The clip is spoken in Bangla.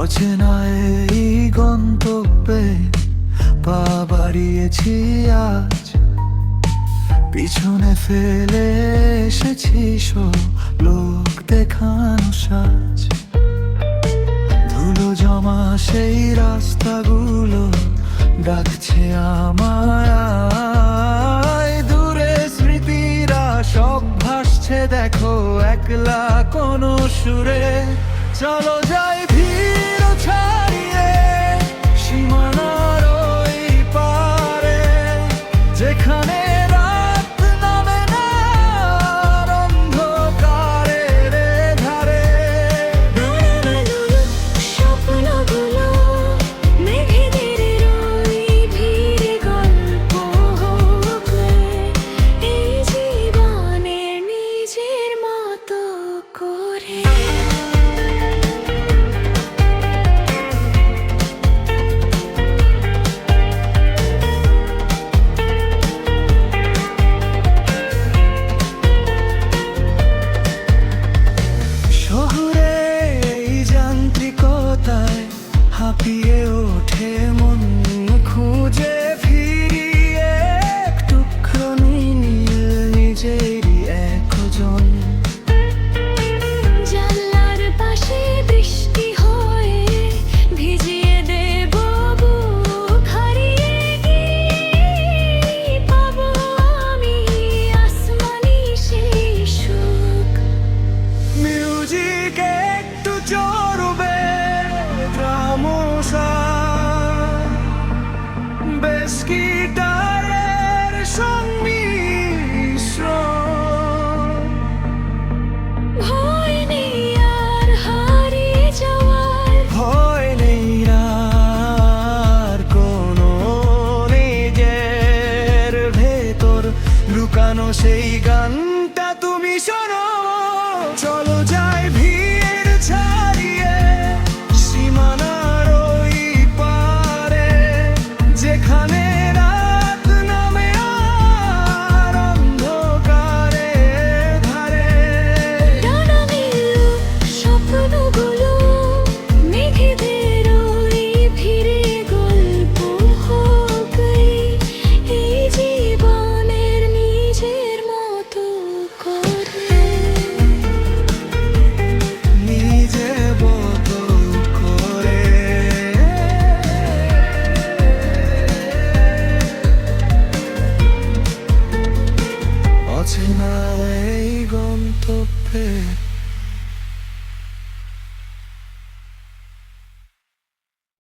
অচেনা এই গন্তব্যে পা বাড়িয়েছি আজ, পিছনে ফেলে এসেছি সব লোক দেখানো সাজ। ধুলো জমা সেই রাস্তাগুলো ডাকছে আমায়, দূরে স্মৃতিরা সব ভাসছে দেখো একলা কোনো সুরে। চলো যাই ভিড় ছাড়িয়ে সীমানার ওই পারে, যেখানে রাত নামে না আর অন্ধকারের ধারে। স্বপ্নগুলো মেঘেদের ওই ভিড়ে গল্প হোক, এই জীবনের নিজের মতো করে। শহরে এই যান্ত্রিকতায় হাঁপিয়ে ওঠে মন, খুঁজে ফিরি এক টুকরো নীল নিজেরই একজন। জানলার পাশে বৃষ্টি হয়ে ভিজিয়ে দেব বুক, হারিয়ে গিয়ে পাবো আমি আসমানি সেই সুখ। মিউজিক একটু চড়বে গ্রামসা, বেশ গিটারের সংমিশ্রণ। ভয় নেই আর হারিয়ে যাওয়ার, ভয় নেই আর কোনো, নিজের ভেতর লুকানো সেই গানটা তুমি শোনো। চলো যাই ভিড় ছাড়িয়ে সীমানার ওই পারে, যেখানে রাত নামে আর অন্ধকারের ধারে। ডানা মেলো স্বপ্নগুলো মেঘেদের ওই ভিড়ে গল্প হোক, এই জীবনের নিজের মতো করে। নিজের মতো করে। অচেনা এই গন্তব্যে